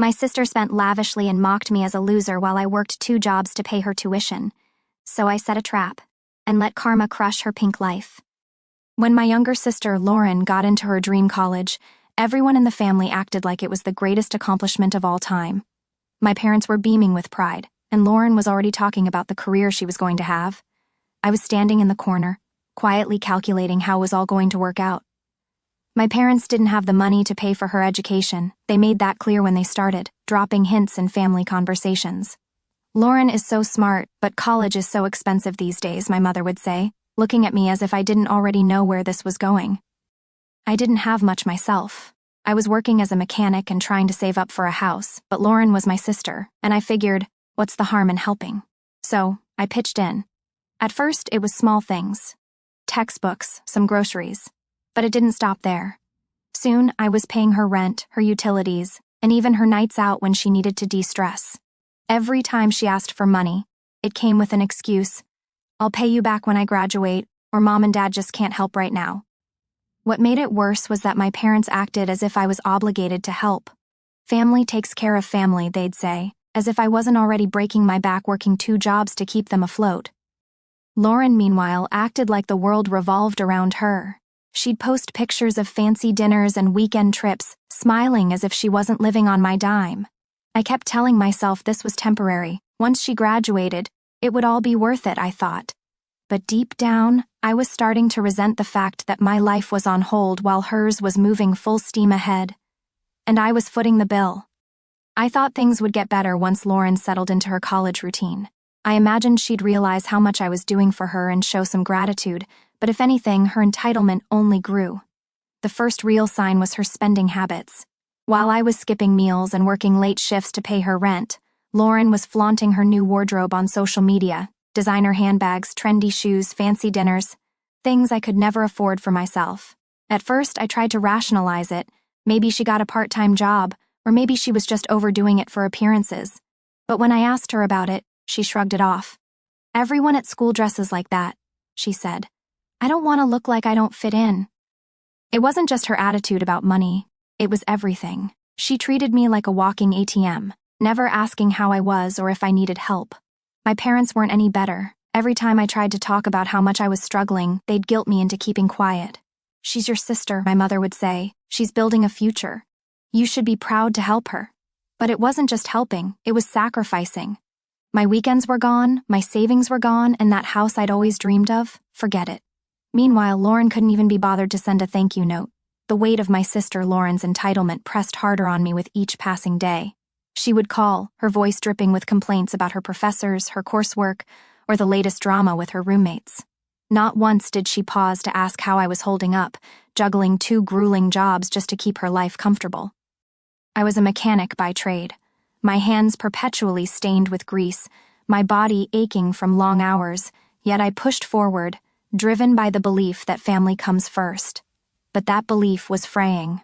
My sister spent lavishly and mocked me as a loser while I worked 2 jobs to pay her tuition. So I set a trap and let karma crush her pink life. When my younger sister, Lauren, got into her dream college, everyone in the family acted like it was the greatest accomplishment of all time. My parents were beaming with pride, and Lauren was already talking about the career she was going to have. I was standing in the corner, quietly calculating how it was all going to work out. My parents didn't have the money to pay for her education. They made that clear when they started, dropping hints in family conversations. Lauren is so smart, but college is so expensive these days, my mother would say, looking at me as if I didn't already know where this was going. I didn't have much myself. I was working as a mechanic and trying to save up for a house, but Lauren was my sister, and I figured, what's the harm in helping? So, I pitched in. At first, it was small things. Textbooks, some groceries. But it didn't stop there. Soon, I was paying her rent, her utilities, and even her nights out when she needed to de-stress. Every time she asked for money, it came with an excuse. I'll pay you back when I graduate, or Mom and Dad just can't help right now. What made it worse was that my parents acted as if I was obligated to help. Family takes care of family, they'd say, as if I wasn't already breaking my back working 2 jobs to keep them afloat. Lauren, meanwhile, acted like the world revolved around her. She'd post pictures of fancy dinners and weekend trips, smiling as if she wasn't living on my dime. I kept telling myself this was temporary. Once she graduated, it would all be worth it, I thought. But deep down, I was starting to resent the fact that my life was on hold while hers was moving full steam ahead. And I was footing the bill. I thought things would get better once Lauren settled into her college routine. I imagined she'd realize how much I was doing for her and show some gratitude, but if anything, her entitlement only grew. The first real sign was her spending habits. While I was skipping meals and working late shifts to pay her rent, Lauren was flaunting her new wardrobe on social media, designer handbags, trendy shoes, fancy dinners, things I could never afford for myself. At first, I tried to rationalize it. Maybe she got a part-time job, or maybe she was just overdoing it for appearances. But when I asked her about it, she shrugged it off. Everyone at school dresses like that, she said. I don't want to look like I don't fit in. It wasn't just her attitude about money. It was everything. She treated me like a walking ATM, never asking how I was or if I needed help. My parents weren't any better. Every time I tried to talk about how much I was struggling, they'd guilt me into keeping quiet. She's your sister, my mother would say. She's building a future. You should be proud to help her. But it wasn't just helping, it was sacrificing. My weekends were gone, my savings were gone, and that house I'd always dreamed of, forget it. Meanwhile, Lauren couldn't even be bothered to send a thank you note. The weight of my sister Lauren's entitlement pressed harder on me with each passing day. She would call, her voice dripping with complaints about her professors, her coursework, or the latest drama with her roommates. Not once did she pause to ask how I was holding up, juggling 2 grueling jobs just to keep her life comfortable. I was a mechanic by trade, my hands perpetually stained with grease, my body aching from long hours, yet I pushed forward, driven by the belief that family comes first. But that belief was fraying.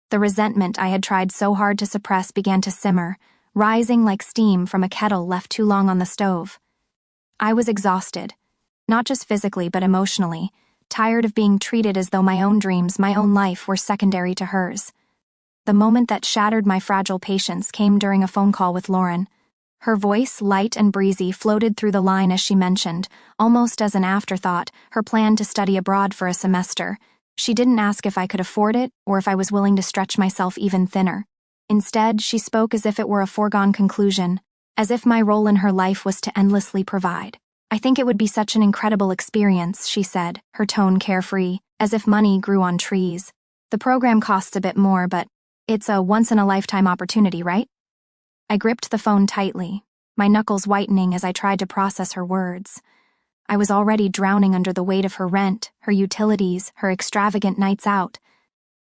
The resentment I had tried so hard to suppress began to simmer, rising like steam from a kettle left too long on the stove. I was exhausted, not just physically but emotionally, tired of being treated as though my own dreams, my own life, were secondary to hers. The moment that shattered my fragile patience came during a phone call with Lauren. Her voice, light and breezy, floated through the line as she mentioned, almost as an afterthought, her plan to study abroad for a semester. She didn't ask if I could afford it or if I was willing to stretch myself even thinner. Instead, she spoke as if it were a foregone conclusion, as if my role in her life was to endlessly provide. I think it would be such an incredible experience, she said, her tone carefree, as if money grew on trees. The program costs a bit more, but it's a once-in-a-lifetime opportunity, right? I gripped the phone tightly, my knuckles whitening as I tried to process her words. I was already drowning under the weight of her rent, her utilities, her extravagant nights out.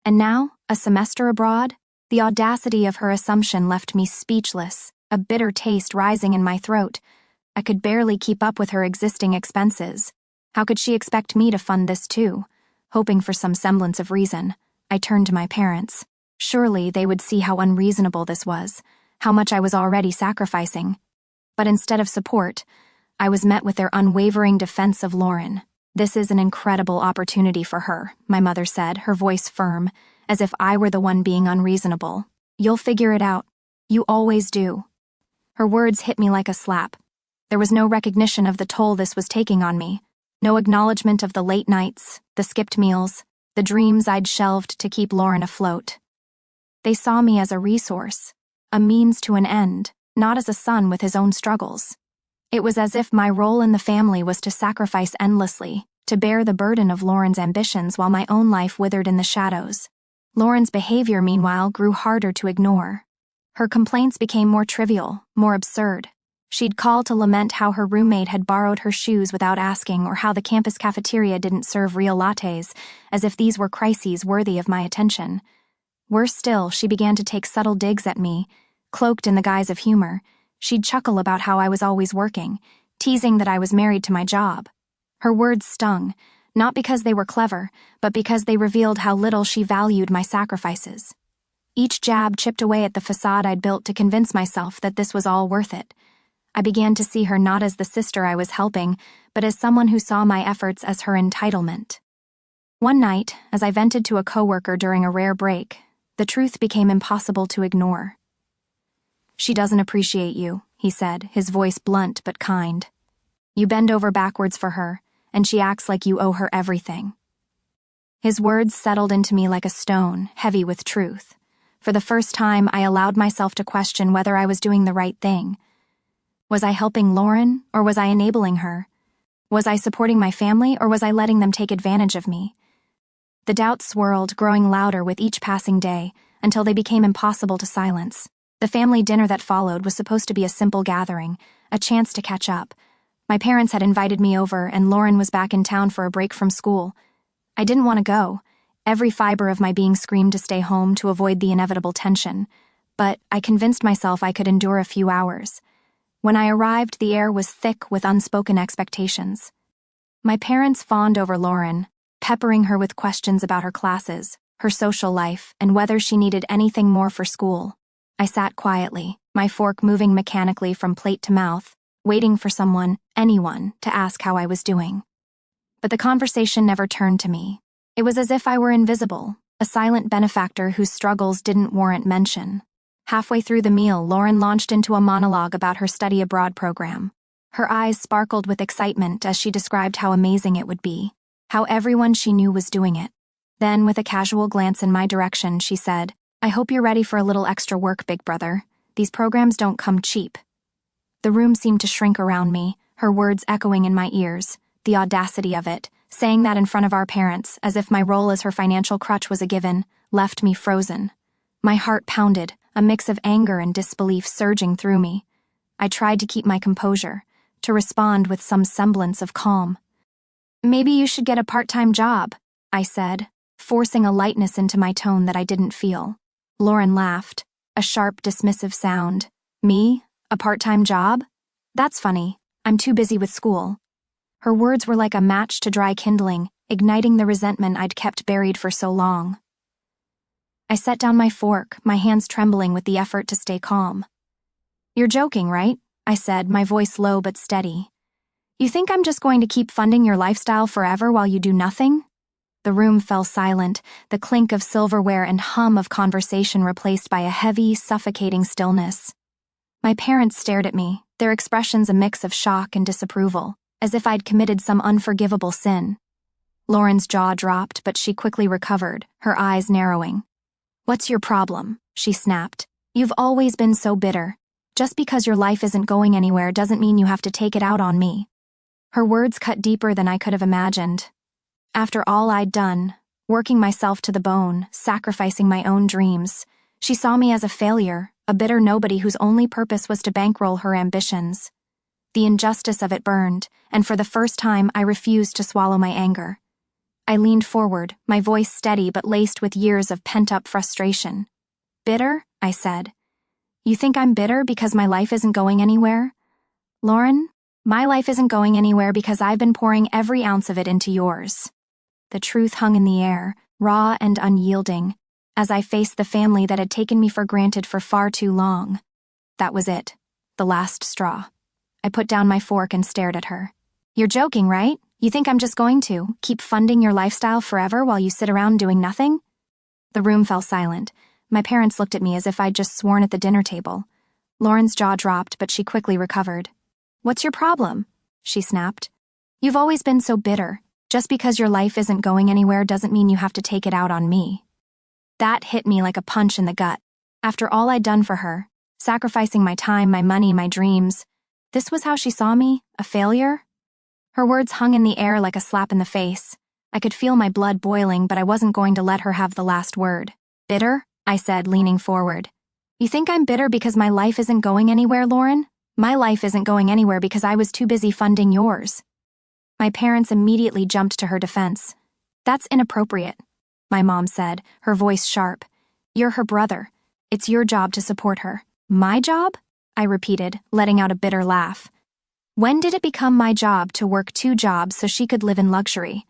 And now, a semester abroad? The audacity of her assumption left me speechless, a bitter taste rising in my throat. I could barely keep up with her existing expenses. How could she expect me to fund this too? Hoping for some semblance of reason, I turned to my parents. Surely they would see how unreasonable this was, how much I was already sacrificing. But instead of support, I was met with their unwavering defense of Lauren. This is an incredible opportunity for her, my mother said, her voice firm, as if I were the one being unreasonable. You'll figure it out. You always do." Her words hit me like a slap. There was no recognition of the toll this was taking on me. No acknowledgement of the late nights, the skipped meals, the dreams I'd shelved to keep Lauren afloat. They saw me as a resource, a means to an end, not as a son with his own struggles. It was as if my role in the family was to sacrifice endlessly, to bear the burden of Lauren's ambitions while my own life withered in the shadows. Lauren's behavior, meanwhile, grew harder to ignore. Her complaints became more trivial, more absurd. She'd call to lament how her roommate had borrowed her shoes without asking, or how the campus cafeteria didn't serve real lattes, as if these were crises worthy of my attention. Worse still, she began to take subtle digs at me, cloaked in the guise of humor. She'd chuckle about how I was always working, teasing that I was married to my job. Her words stung, not because they were clever, but because they revealed how little she valued my sacrifices. Each jab chipped away at the facade I'd built to convince myself that this was all worth it. I began to see her not as the sister I was helping, but as someone who saw my efforts as her entitlement. One night, as I vented to a coworker during a rare break, the truth became impossible to ignore. "She doesn't appreciate you," he said, his voice blunt but kind. "You bend over backwards for her, and she acts like you owe her everything." His words settled into me like a stone, heavy with truth. For the first time, I allowed myself to question whether I was doing the right thing. Was I helping Lauren, or was I enabling her? Was I supporting my family, or was I letting them take advantage of me? The doubts swirled, growing louder with each passing day, until they became impossible to silence. The family dinner that followed was supposed to be a simple gathering, a chance to catch up. My parents had invited me over, and Lauren was back in town for a break from school. I didn't want to go. Every fiber of my being screamed to stay home to avoid the inevitable tension, but I convinced myself I could endure a few hours. When I arrived, the air was thick with unspoken expectations. My parents fawned over Lauren, peppering her with questions about her classes, her social life, and whether she needed anything more for school. I sat quietly, my fork moving mechanically from plate to mouth, waiting for someone, anyone, to ask how I was doing. But the conversation never turned to me. It was as if I were invisible, a silent benefactor whose struggles didn't warrant mention. Halfway through the meal, Lauren launched into a monologue about her study abroad program. Her eyes sparkled with excitement as she described how amazing it would be, how everyone she knew was doing it. Then, with a casual glance in my direction, she said, "I hope you're ready for a little extra work, big brother. These programs don't come cheap." The room seemed to shrink around me, her words echoing in my ears. The audacity of it, saying that in front of our parents, as if my role as her financial crutch was a given, left me frozen. My heart pounded, a mix of anger and disbelief surging through me. I tried to keep my composure, to respond with some semblance of calm. "Maybe you should get a part-time job," I said, forcing a lightness into my tone that I didn't feel. Lauren laughed, a sharp, dismissive sound. "Me? A part-time job? That's funny. I'm too busy with school." Her words were like a match to dry kindling, igniting the resentment I'd kept buried for so long. I set down my fork, my hands trembling with the effort to stay calm. "You're joking, right?" I said, my voice low but steady. "You think I'm just going to keep funding your lifestyle forever while you do nothing?" The room fell silent, the clink of silverware and hum of conversation replaced by a heavy, suffocating stillness. My parents stared at me, their expressions a mix of shock and disapproval, as if I'd committed some unforgivable sin. Lauren's jaw dropped, but she quickly recovered, her eyes narrowing. "What's your problem?" she snapped. "You've always been so bitter. Just because your life isn't going anywhere doesn't mean you have to take it out on me." Her words cut deeper than I could have imagined. After all I'd done, working myself to the bone, sacrificing my own dreams, she saw me as a failure, a bitter nobody whose only purpose was to bankroll her ambitions. The injustice of it burned, and for the first time I refused to swallow my anger. I leaned forward, my voice steady but laced with years of pent-up frustration. "Bitter?" I said. "You think I'm bitter because my life isn't going anywhere? Lauren, my life isn't going anywhere because I've been pouring every ounce of it into yours." The truth hung in the air, raw and unyielding, as I faced the family that had taken me for granted for far too long. That was it, the last straw. I put down my fork and stared at her. "You're joking, right? You think I'm just going to keep funding your lifestyle forever while you sit around doing nothing?" The room fell silent, My parents looked at me as if I'd just sworn at the dinner table. Lauren's jaw dropped, but she quickly recovered. "What's your problem?" she snapped. "You've always been so bitter. Just because your life isn't going anywhere doesn't mean you have to take it out on me." That hit me like a punch in the gut. After all I'd done for her, sacrificing my time, my money, my dreams, this was how she saw me, a failure? Her words hung in the air like a slap in the face. I could feel my blood boiling, but I wasn't going to let her have the last word. "Bitter?" I said, leaning forward. "You think I'm bitter because my life isn't going anywhere, Lauren? My life isn't going anywhere because I was too busy funding yours." My parents immediately jumped to her defense. "That's inappropriate," my mom said, her voice sharp. "You're her brother. It's your job to support her." "My job?" I repeated, letting out a bitter laugh. When did it become my job to work 2 jobs so she could live in luxury?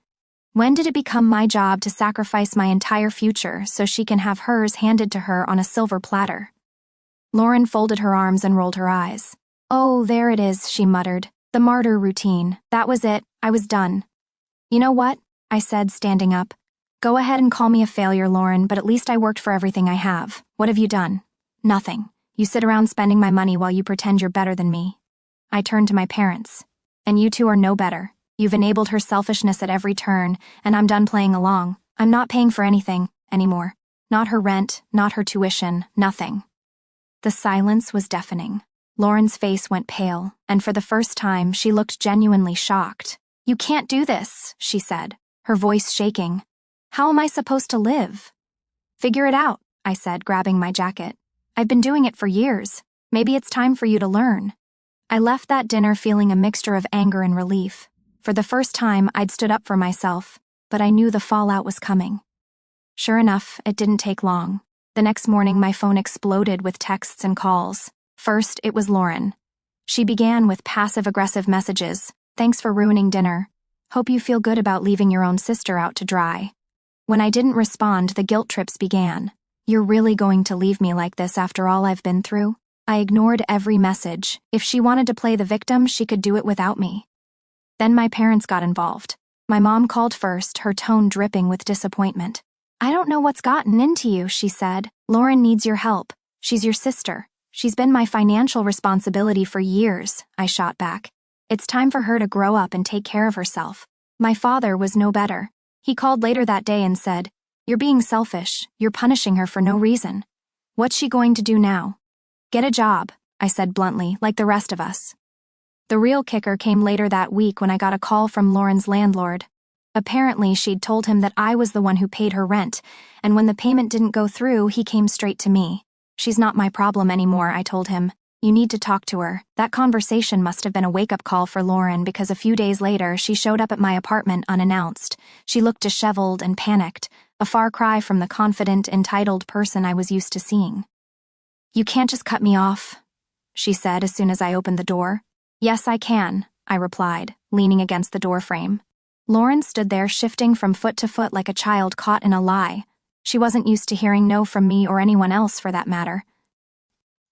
When did it become my job to sacrifice my entire future so she can have hers handed to her on a silver platter? Lauren folded her arms and rolled her eyes. "Oh, there it is," she muttered. "The martyr routine. That was it. I was done." "You know what?" I said, standing up. "Go ahead and call me a failure, Lauren, but at least I worked for everything I have. What have you done?" "Nothing. You sit around spending my money while you pretend you're better than me." I turned to my parents. "And you two are no better. You've enabled her selfishness at every turn, and I'm done playing along. I'm not paying for anything anymore. Not her rent, not her tuition, nothing." The silence was deafening. Lauren's face went pale, and for the first time, she looked genuinely shocked. "You can't do this," she said, her voice shaking. "How am I supposed to live?" "Figure it out," I said, grabbing my jacket. "I've been doing it for years. Maybe it's time for you to learn." I left that dinner feeling a mixture of anger and relief. For the first time, I'd stood up for myself, but I knew the fallout was coming. Sure enough, it didn't take long. The next morning, my phone exploded with texts and calls. First, it was Lauren. She began with passive-aggressive messages. "Thanks for ruining dinner. Hope you feel good about leaving your own sister out to dry." When I didn't respond, the guilt trips began. "You're really going to leave me like this after all I've been through?" I ignored every message. If she wanted to play the victim, she could do it without me. Then my parents got involved. My mom called first, her tone dripping with disappointment. "I don't know what's gotten into you," she said. "Lauren needs your help. She's your sister. She's been my financial responsibility for years," I shot back. "It's time for her to grow up and take care of herself." My father was no better. He called later that day and said, "You're being selfish. You're punishing her for no reason. What's she going to do now?" "Get a job," I said bluntly, "like the rest of us." The real kicker came later that week when I got a call from Lauren's landlord. Apparently, she'd told him that I was the one who paid her rent, and when the payment didn't go through, he came straight to me. "She's not my problem anymore," I told him. "You need to talk to her." That conversation must have been a wake-up call for Lauren because a few days later, she showed up at my apartment unannounced. She looked disheveled and panicked, a far cry from the confident, entitled person I was used to seeing. "You can't just cut me off," she said as soon as I opened the door. "Yes, I can," I replied, leaning against the doorframe. Lauren stood there shifting from foot to foot like a child caught in a lie. She wasn't used to hearing no from me or anyone else for that matter.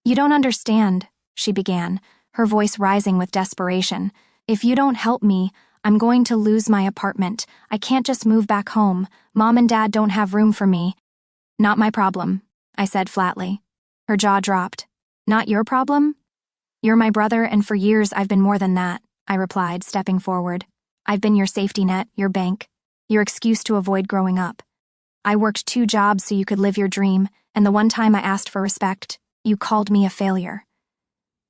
"You don't understand," she began, her voice rising with desperation. "If you don't help me, I'm going to lose my apartment. I can't just move back home. Mom and Dad don't have room for me." "Not my problem," I said flatly. Her jaw dropped. "Not your problem?" "You're my brother, and for years I've been more than that," I replied, stepping forward. "I've been your safety net, your bank, your excuse to avoid growing up. I worked 2 jobs so you could live your dream, and the one time I asked for respect, you called me a failure.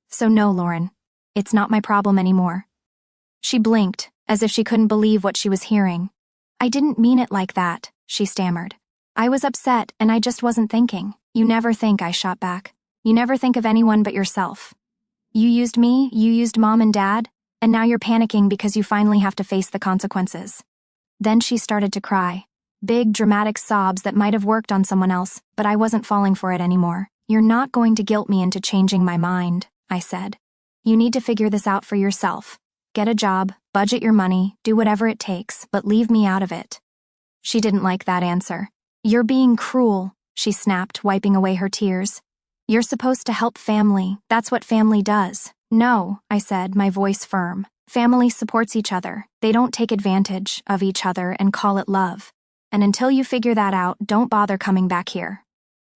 So no, Lauren, it's not my problem anymore." She blinked, as if she couldn't believe what she was hearing. "I didn't mean it like that," she stammered. "I was upset, and I just wasn't thinking." "You never think," I shot back. "You never think of anyone but yourself. You used me, you used Mom and Dad, and now you're panicking because you finally have to face the consequences." Then she started to cry. Big, dramatic sobs that might have worked on someone else, but I wasn't falling for it anymore. "You're not going to guilt me into changing my mind," I said. "You need to figure this out for yourself. Get a job, budget your money, do whatever it takes, but leave me out of it." She didn't like that answer. "You're being cruel," she snapped, wiping away her tears. "You're supposed to help family. That's what family does." "No," I said, my voice firm. "Family supports each other. They don't take advantage of each other and call it love. And until you figure that out, don't bother coming back here."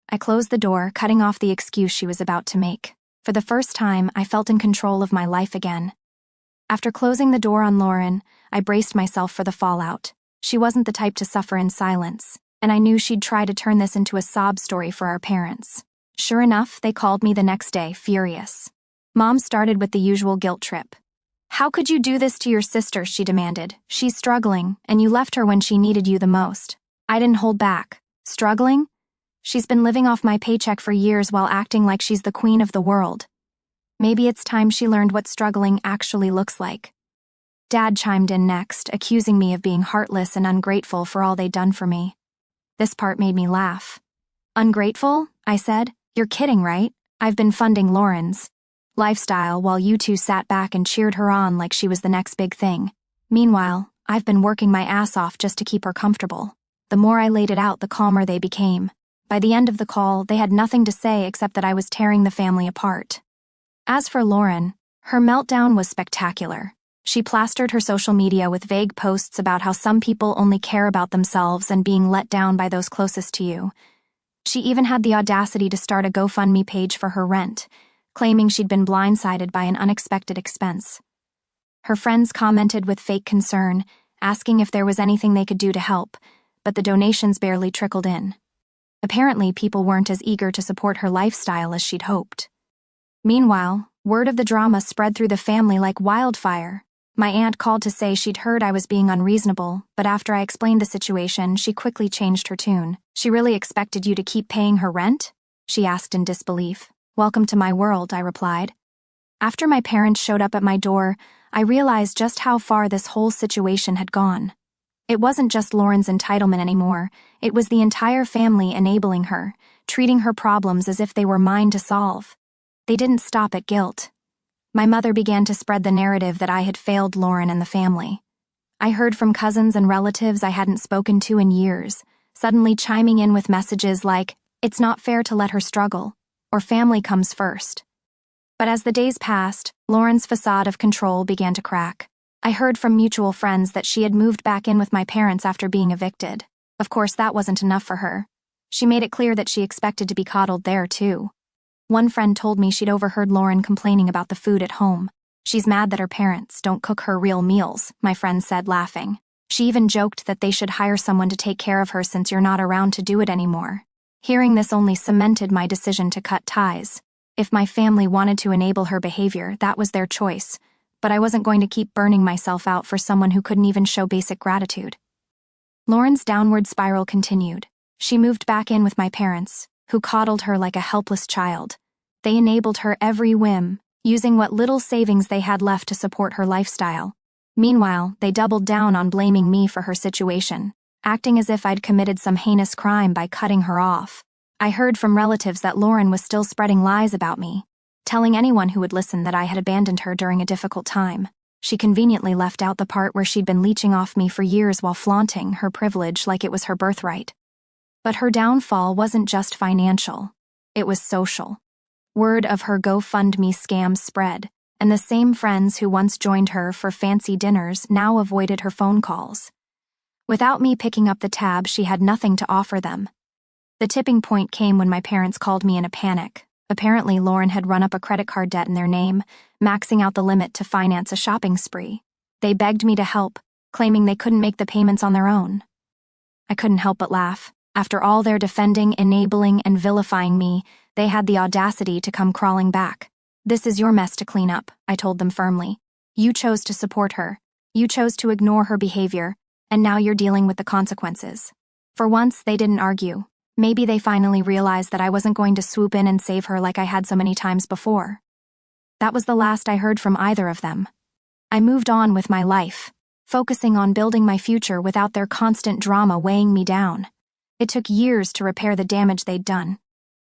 I closed the door, cutting off the excuse she was about to make. For the first time, I felt in control of my life again. After closing the door on Lauren, I braced myself for the fallout. She wasn't the type to suffer in silence, and I knew she'd try to turn this into a sob story for our parents. Sure enough, they called me the next day, furious. Mom started with the usual guilt trip. "How could you do this to your sister?" she demanded. "She's struggling, and you left her when she needed you the most." I didn't hold back. "Struggling? She's been living off my paycheck for years while acting like she's the queen of the world. Maybe it's time she learned what struggling actually looks like." Dad chimed in next, accusing me of being heartless and ungrateful for all they'd done for me. This part made me laugh. "Ungrateful?" I said. "You're kidding, right? I've been funding Lauren's lifestyle while you two sat back and cheered her on like she was the next big thing. Meanwhile, I've been working my ass off just to keep her comfortable." The more I laid it out, the calmer they became. By the end of the call, they had nothing to say except that I was tearing the family apart. As for Lauren, her meltdown was spectacular. She plastered her social media with vague posts about how some people only care about themselves and being let down by those closest to you. She even had the audacity to start a GoFundMe page for her rent, claiming she'd been blindsided by an unexpected expense. Her friends commented with fake concern, asking if there was anything they could do to help, but the donations barely trickled in. Apparently, people weren't as eager to support her lifestyle as she'd hoped. Meanwhile, word of the drama spread through the family like wildfire. My aunt called to say she'd heard I was being unreasonable, but after I explained the situation, she quickly changed her tune. "She really expected you to keep paying her rent?" she asked in disbelief. "Welcome to my world," I replied. After my parents showed up at my door, I realized just how far this whole situation had gone. It wasn't just Lauren's entitlement anymore, it was the entire family enabling her, treating her problems as if they were mine to solve. They didn't stop at guilt. My mother began to spread the narrative that I had failed Lauren and the family. I heard from cousins and relatives I hadn't spoken to in years, suddenly chiming in with messages like, "It's not fair to let her struggle," or "Family comes first." But as the days passed, Lauren's facade of control began to crack. I heard from mutual friends that she had moved back in with my parents after being evicted. Of course, that wasn't enough for her. She made it clear that she expected to be coddled there, too. One friend told me she'd overheard Lauren complaining about the food at home. "She's mad that her parents don't cook her real meals," my friend said, laughing. "She even joked that they should hire someone to take care of her since you're not around to do it anymore." Hearing this only cemented my decision to cut ties. If my family wanted to enable her behavior, that was their choice. But I wasn't going to keep burning myself out for someone who couldn't even show basic gratitude. Lauren's downward spiral continued. She moved back in with my parents, who coddled her like a helpless child. They enabled her every whim, using what little savings they had left to support her lifestyle. Meanwhile, they doubled down on blaming me for her situation, acting as if I'd committed some heinous crime by cutting her off. I heard from relatives that Lauren was still spreading lies about me, telling anyone who would listen that I had abandoned her during a difficult time. She conveniently left out the part where she'd been leeching off me for years while flaunting her privilege like it was her birthright. But her downfall wasn't just financial. It was social. Word of her GoFundMe scam spread, and the same friends who once joined her for fancy dinners now avoided her phone calls. Without me picking up the tab, she had nothing to offer them. The tipping point came when my parents called me in a panic. Apparently, Lauren had run up a credit card debt in their name, maxing out the limit to finance a shopping spree. They begged me to help, claiming they couldn't make the payments on their own. I couldn't help but laugh. After all their defending, enabling, and vilifying me, they had the audacity to come crawling back. "This is your mess to clean up," I told them firmly. "You chose to support her. You chose to ignore her behavior, and now you're dealing with the consequences." For once, they didn't argue. Maybe they finally realized that I wasn't going to swoop in and save her like I had so many times before. That was the last I heard from either of them. I moved on with my life, focusing on building my future without their constant drama weighing me down. It took years to repair the damage they'd done,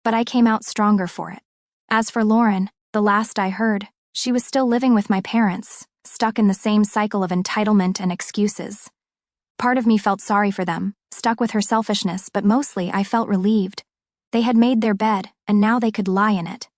but I came out stronger for it. As for Lauren, the last I heard, she was still living with my parents, stuck in the same cycle of entitlement and excuses. Part of me felt sorry for them, stuck with her selfishness, but mostly I felt relieved. They had made their bed, and now they could lie in it.